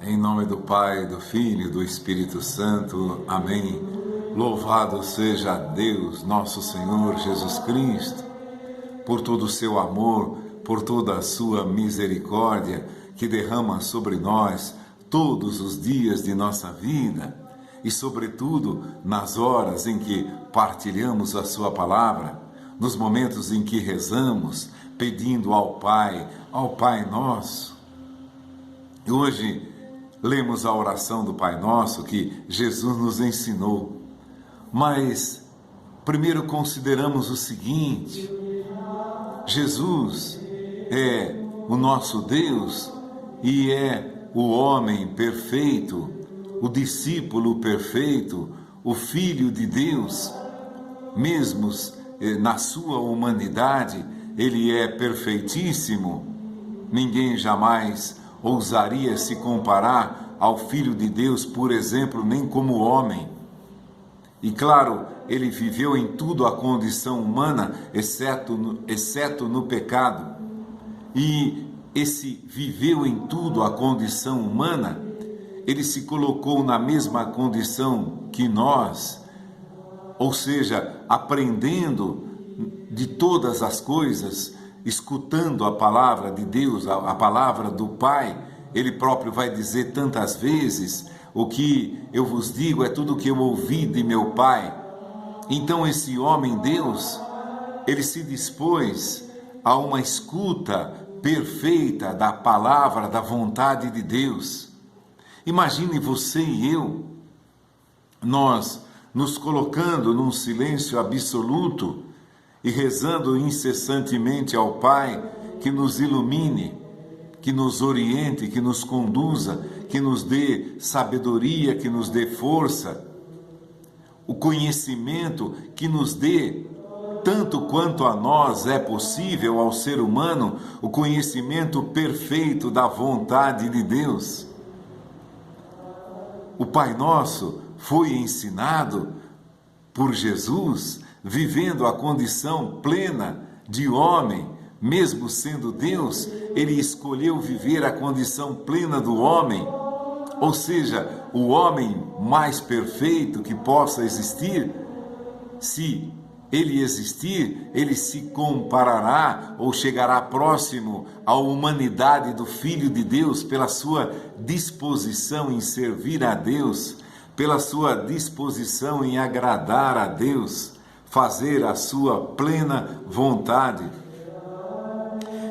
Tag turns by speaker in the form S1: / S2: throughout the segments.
S1: Em nome do Pai, do Filho e do Espírito Santo. Amém. Louvado seja Deus, nosso Senhor Jesus Cristo, por todo o seu amor, por toda a sua misericórdia que derrama sobre nós todos os dias de nossa vida e, sobretudo, nas horas em que partilhamos a sua palavra, nos momentos em que rezamos, pedindo ao Pai Nosso. E hoje lemos a oração do Pai Nosso que Jesus nos ensinou. Mas primeiro consideramos o seguinte: Jesus é o nosso Deus e é o homem perfeito, o discípulo perfeito, o Filho de Deus. Mesmo na sua humanidade, ele é perfeitíssimo. Ninguém jamais ousaria se comparar ao Filho de Deus, por exemplo, nem como homem. E claro, ele viveu em tudo a condição humana, exceto no pecado. E esse viveu em tudo a condição humana, ele se colocou na mesma condição que nós, ou seja, aprendendo de todas as coisas, escutando a palavra de Deus, a palavra do Pai. Ele próprio vai dizer tantas vezes: o que eu vos digo é tudo o que eu ouvi de meu Pai. Então esse homem Deus, ele se dispôs a uma escuta perfeita da palavra, da vontade de Deus. Imagine você e eu, nós nos colocando num silêncio absoluto e rezando incessantemente ao Pai que nos ilumine, que nos oriente, que nos conduza, que nos dê sabedoria, que nos dê força, o conhecimento que nos dê, tanto quanto a nós é possível, ao ser humano, o conhecimento perfeito da vontade de Deus. O Pai Nosso foi ensinado por Jesus, vivendo a condição plena de homem. Mesmo sendo Deus, ele escolheu viver a condição plena do homem, ou seja, o homem mais perfeito que possa existir. Se ele existir, ele se comparará ou chegará próximo à humanidade do Filho de Deus pela sua disposição em servir a Deus, pela sua disposição em agradar a Deus, fazer a sua plena vontade.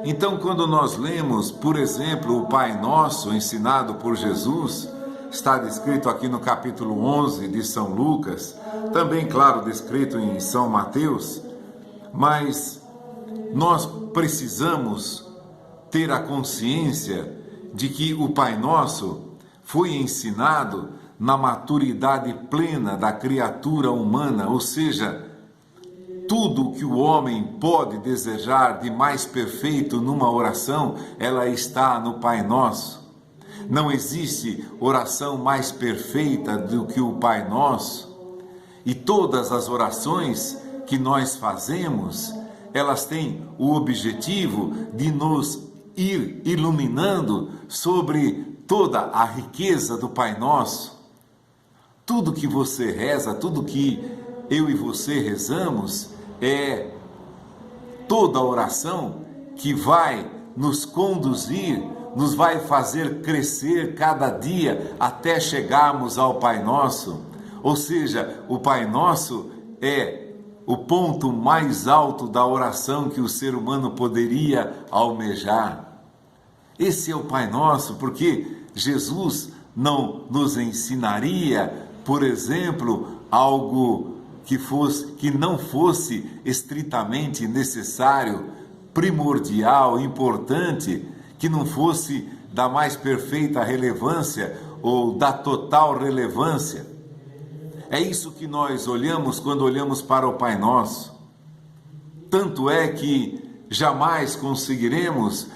S1: Então, quando nós lemos, por exemplo, o Pai Nosso ensinado por Jesus, está descrito aqui no capítulo 11 de São Lucas, também, claro, descrito em São Mateus, mas nós precisamos ter a consciência de que o Pai Nosso foi ensinado na maturidade plena da criatura humana, ou seja, tudo que o homem pode desejar de mais perfeito numa oração, ela está no Pai Nosso. Não existe oração mais perfeita do que o Pai Nosso. E todas as orações que nós fazemos, elas têm o objetivo de nos ir iluminando sobre toda a riqueza do Pai Nosso. Tudo que você reza, tudo que eu e você rezamos, é toda oração que vai nos conduzir, nos vai fazer crescer cada dia até chegarmos ao Pai Nosso. Ou seja, o Pai Nosso é o ponto mais alto da oração que o ser humano poderia almejar. Esse é o Pai Nosso, porque Jesus não nos ensinaria, por exemplo, algo que não fosse estritamente necessário, primordial, importante, que não fosse da mais perfeita relevância ou da total relevância. É isso que nós olhamos quando olhamos para o Pai Nosso. Tanto é que jamais conseguiremos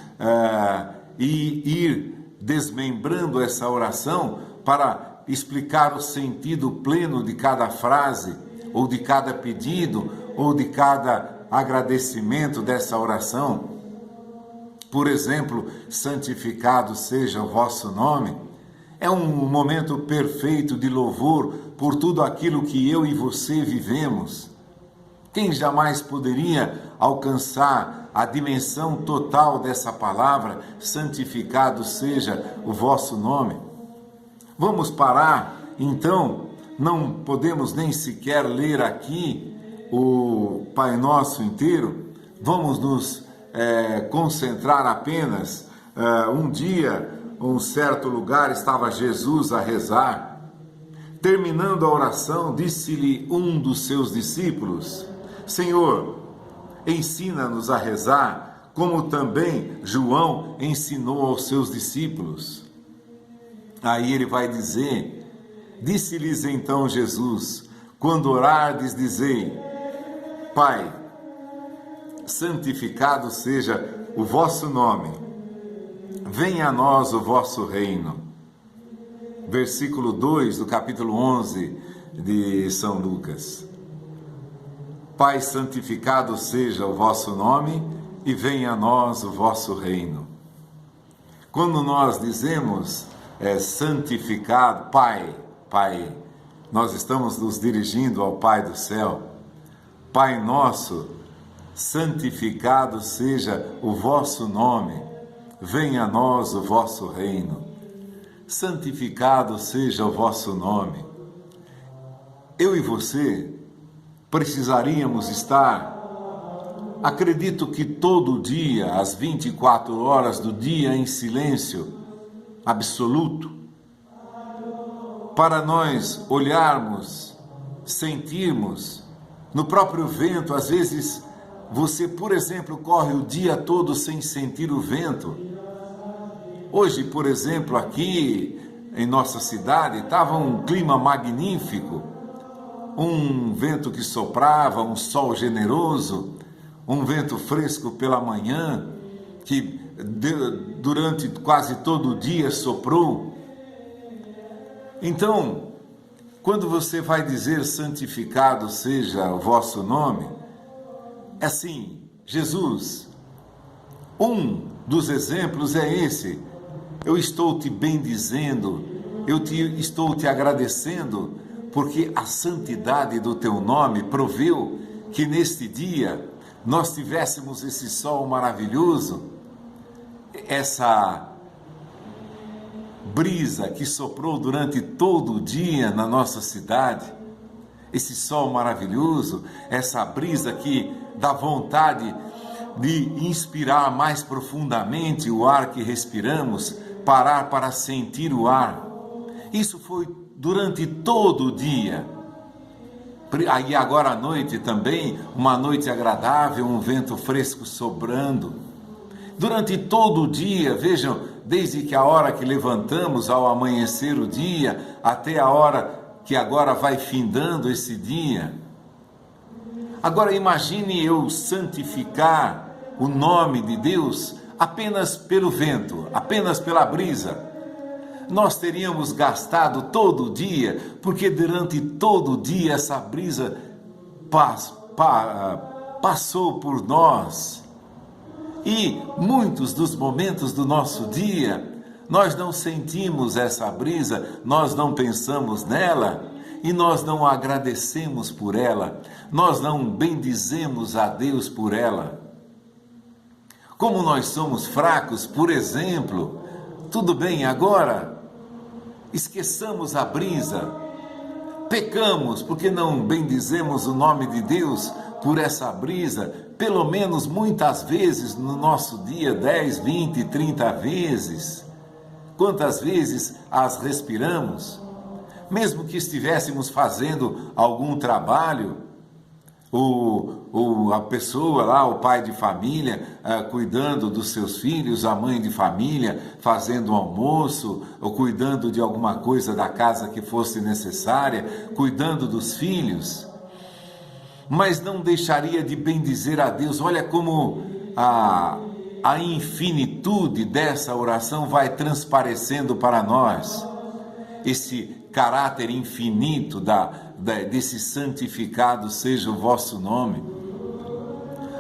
S1: ir desmembrando essa oração para explicar o sentido pleno de cada frase, ou de cada pedido, ou de cada agradecimento dessa oração. Por exemplo, santificado seja o vosso nome. É um momento perfeito de louvor por tudo aquilo que eu e você vivemos. Quem jamais poderia alcançar a dimensão total dessa palavra, santificado seja o vosso nome? Vamos parar, então, não podemos nem sequer ler aqui o Pai Nosso inteiro, vamos nos concentrar apenas. Um dia, um certo lugar, estava Jesus a rezar. Terminando a oração, disse-lhe um dos seus discípulos: Senhor, ensina-nos a rezar, como também João ensinou aos seus discípulos. Aí ele vai dizer: disse-lhes então Jesus: quando orardes, dizei: Pai, santificado seja o vosso nome, venha a nós o vosso reino. Versículo 2 do capítulo 11 de São Lucas. Pai, santificado seja o vosso nome e venha a nós o vosso reino. Quando nós dizemos santificado, Pai, nós estamos nos dirigindo ao Pai do céu. Pai nosso, santificado seja o vosso nome, venha a nós o vosso reino. Santificado seja o vosso nome. Eu e você precisaríamos estar, acredito que todo dia, às 24 horas do dia, em silêncio absoluto, para nós olharmos, sentirmos no próprio vento. Às vezes você, por exemplo, corre o dia todo sem sentir o vento. Hoje, por exemplo, aqui em nossa cidade, estava um clima magnífico, um vento que soprava, um sol generoso, um vento fresco pela manhã, que durante quase todo o dia soprou. Então, quando você vai dizer santificado seja o vosso nome, é assim, Jesus, um dos exemplos é esse: eu estou te bendizendo, estou te agradecendo, porque a santidade do teu nome proveu que neste dia nós tivéssemos esse sol maravilhoso, essa brisa que soprou durante todo o dia na nossa cidade, esse sol maravilhoso, essa brisa que dá vontade de inspirar mais profundamente o ar que respiramos, parar para sentir o ar. Isso foi durante todo o dia. Aí agora à noite também, uma noite agradável, um vento fresco soprando. Durante todo o dia, vejam, desde que a hora que levantamos ao amanhecer o dia, até a hora que agora vai findando esse dia. Agora imagine eu santificar o nome de Deus apenas pelo vento, apenas pela brisa. Nós teríamos gastado todo o dia, porque durante todo o dia essa brisa passou por nós. E muitos dos momentos do nosso dia, nós não sentimos essa brisa, nós não pensamos nela e nós não agradecemos por ela, nós não bendizemos a Deus por ela. Como nós somos fracos, por exemplo, tudo bem, agora esqueçamos a brisa, pecamos porque não bendizemos o nome de Deus por essa brisa, pelo menos muitas vezes no nosso dia, 10, 20, 30 vezes. Quantas vezes as respiramos? Mesmo que estivéssemos fazendo algum trabalho, a pessoa lá, o pai de família, cuidando dos seus filhos, a mãe de família, fazendo um almoço, ou cuidando de alguma coisa da casa que fosse necessária, cuidando dos filhos, mas não deixaria de bendizer a Deus. Olha como a infinitude dessa oração vai transparecendo para nós, esse caráter infinito desse santificado seja o vosso nome.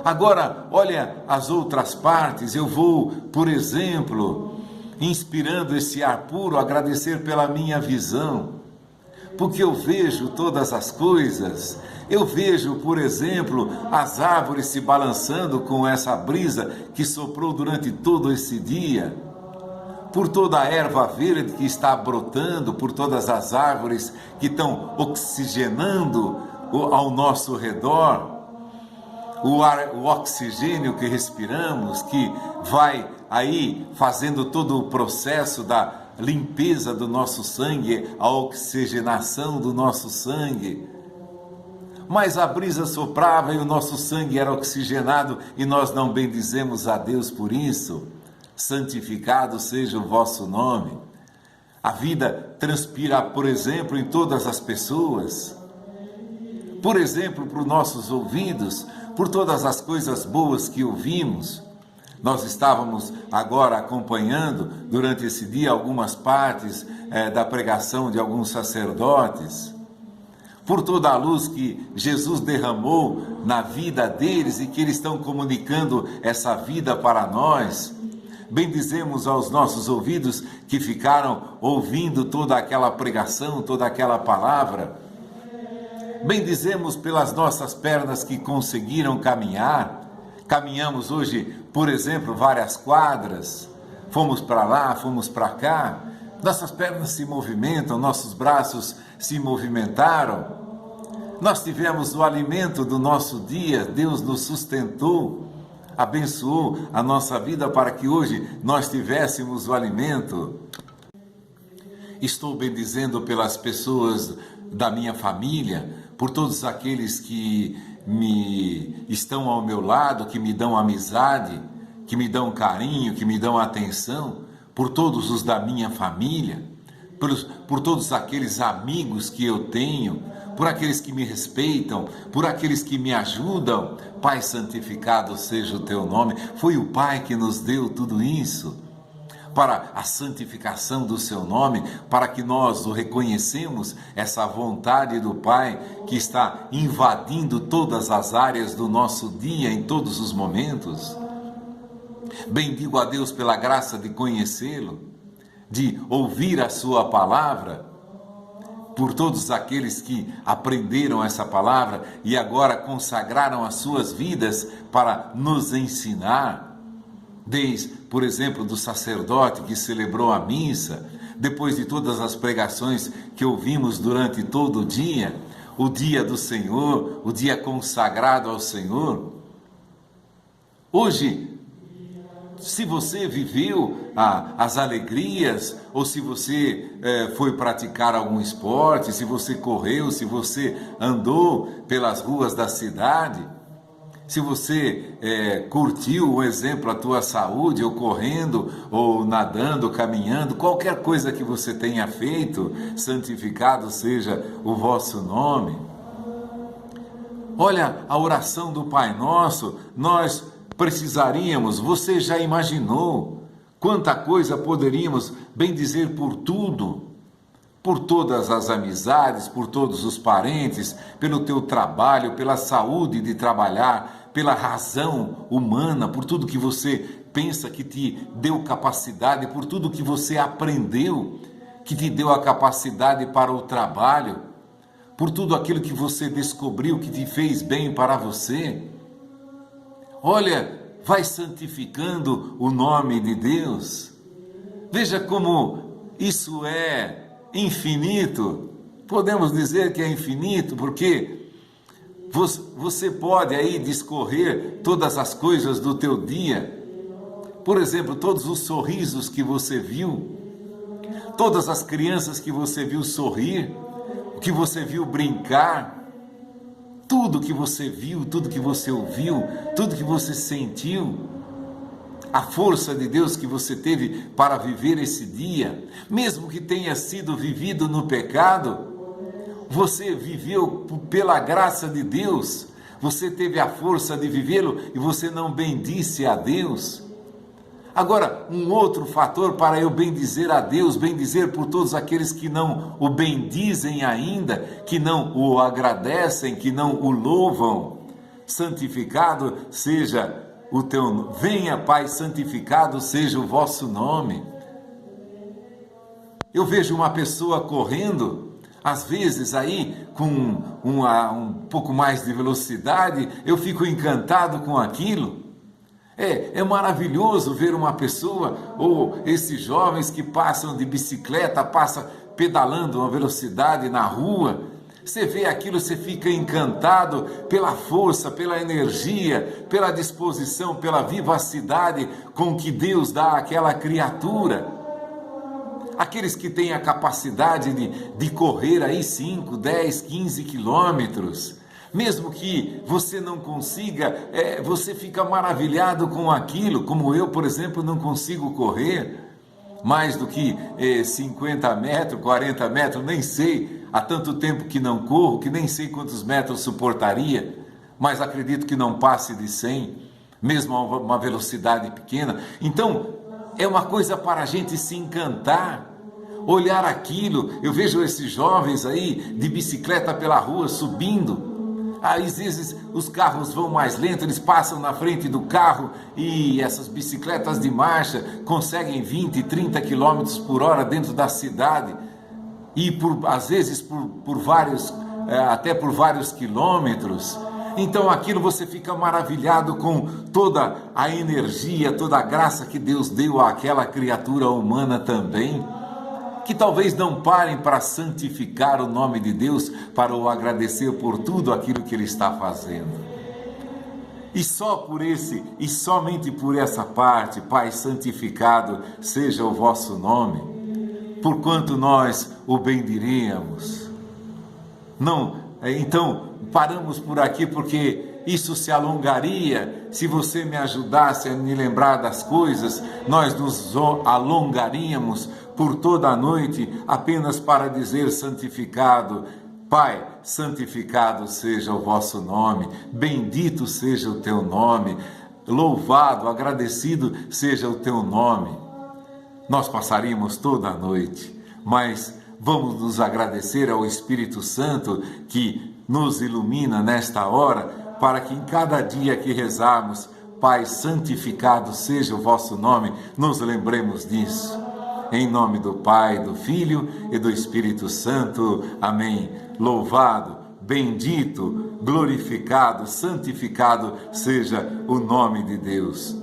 S1: Agora, olha as outras partes. Eu vou, por exemplo, inspirando esse ar puro, agradecer pela minha visão, porque eu vejo todas as coisas. Eu vejo, por exemplo, as árvores se balançando com essa brisa que soprou durante todo esse dia, por toda a erva verde que está brotando, por todas as árvores que estão oxigenando ao nosso redor, o oxigênio que respiramos, que vai aí fazendo todo o processo da limpeza do nosso sangue, a oxigenação do nosso sangue. Mas a brisa soprava e o nosso sangue era oxigenado e nós não bendizemos a Deus por isso. Santificado seja o vosso nome. A vida transpira, por exemplo, em todas as pessoas. Por exemplo, para os nossos ouvidos, por todas as coisas boas que ouvimos. Nós estávamos agora acompanhando durante esse dia algumas partes da pregação de alguns sacerdotes, por toda a luz que Jesus derramou na vida deles e que eles estão comunicando essa vida para nós. Bendizemos aos nossos ouvidos que ficaram ouvindo toda aquela pregação, toda aquela palavra. Bendizemos pelas nossas pernas que conseguiram caminhar. Caminhamos hoje, por exemplo, várias quadras, fomos para lá, fomos para cá, nossas pernas se movimentam, nossos braços se movimentaram, nós tivemos o alimento do nosso dia, Deus nos sustentou, abençoou a nossa vida para que hoje nós tivéssemos o alimento. Estou bendizendo pelas pessoas da minha família, por todos aqueles que estão ao meu lado, que me dão amizade, que me dão carinho, que me dão atenção, por todos os da minha família, por todos aqueles amigos que eu tenho, por aqueles que me respeitam, por aqueles que me ajudam. Pai, santificado seja o teu nome. Foi o Pai que nos deu tudo isso, para a santificação do seu nome, para que nós o reconhecemos, essa vontade do Pai que está invadindo todas as áreas do nosso dia, em todos os momentos. Bendigo a Deus pela graça de conhecê-lo, de ouvir a sua palavra, por todos aqueles que aprenderam essa palavra e agora consagraram as suas vidas para nos ensinar. Desde, por exemplo, do sacerdote que celebrou a missa, depois de todas as pregações que ouvimos durante todo o dia do Senhor, o dia consagrado ao Senhor. Hoje, se você viveu as alegrias, ou se você foi praticar algum esporte, se você correu, se você andou pelas ruas da cidade, se você curtiu, um exemplo, a tua saúde, ou correndo, ou nadando, ou caminhando, qualquer coisa que você tenha feito, santificado seja o vosso nome. Olha, a oração do Pai Nosso, nós precisaríamos, você já imaginou quanta coisa poderíamos bendizer por tudo, por todas as amizades, por todos os parentes, pelo teu trabalho, pela saúde de trabalhar, pela razão humana, por tudo que você pensa que te deu capacidade, por tudo que você aprendeu, que te deu a capacidade para o trabalho, por tudo aquilo que você descobriu que te fez bem para você. Olha, vai santificando o nome de Deus. Veja como isso é infinito. Podemos dizer que é infinito porque você pode aí discorrer todas as coisas do teu dia. Por exemplo, todos os sorrisos que você viu, todas as crianças que você viu sorrir, que você viu brincar, tudo que você viu, tudo que você ouviu, tudo que você sentiu, a força de Deus que você teve para viver esse dia, mesmo que tenha sido vivido no pecado, você viveu pela graça de Deus, você teve a força de vivê-lo e você não bendisse a Deus. Agora, um outro fator para eu bendizer a Deus, bendizer por todos aqueles que não o bendizem ainda, que não o agradecem, que não o louvam. Santificado seja o teu nome. Venha, Pai, santificado seja o vosso nome. Eu vejo uma pessoa correndo, às vezes aí com um pouco mais de velocidade, eu fico encantado com aquilo. É maravilhoso ver uma pessoa, ou esses jovens que passam de bicicleta, passam pedalando uma velocidade na rua. Você vê aquilo, você fica encantado pela força, pela energia, pela disposição, pela vivacidade com que Deus dá àquela criatura. Aqueles que têm a capacidade de correr aí 5, 10, 15 quilômetros, mesmo que você não consiga, você fica maravilhado com aquilo, como eu, por exemplo, não consigo correr mais do que 50 metros, 40 metros, nem sei, há tanto tempo que não corro, que nem sei quantos metros suportaria, mas acredito que não passe de 100, mesmo a uma velocidade pequena. Então, é uma coisa para a gente se encantar, olhar aquilo. Eu vejo esses jovens aí de bicicleta pela rua subindo. Às vezes os carros vão mais lento, eles passam na frente do carro e essas bicicletas de marcha conseguem 20, 30 quilômetros por hora dentro da cidade e às vezes por vários, até por vários quilômetros. Então aquilo você fica maravilhado com toda a energia, toda a graça que Deus deu àquela criatura humana também, que talvez não parem para santificar o nome de Deus, para o agradecer por tudo aquilo que Ele está fazendo. E só por e somente por essa parte, Pai, santificado seja o vosso nome, porquanto nós o bendiremos. Não, então paramos por aqui porque isso se alongaria. Se você me ajudasse a me lembrar das coisas, nós nos alongaríamos por toda a noite apenas para dizer santificado. Pai, santificado seja o vosso nome, bendito seja o teu nome, louvado, agradecido seja o teu nome. Nós passaríamos toda a noite, mas vamos nos agradecer ao Espírito Santo que nos ilumina nesta hora, para que em cada dia que rezarmos, Pai, santificado seja o vosso nome, nos lembremos disso. Em nome do Pai, do Filho e do Espírito Santo. Amém. Louvado, bendito, glorificado, santificado seja o nome de Deus.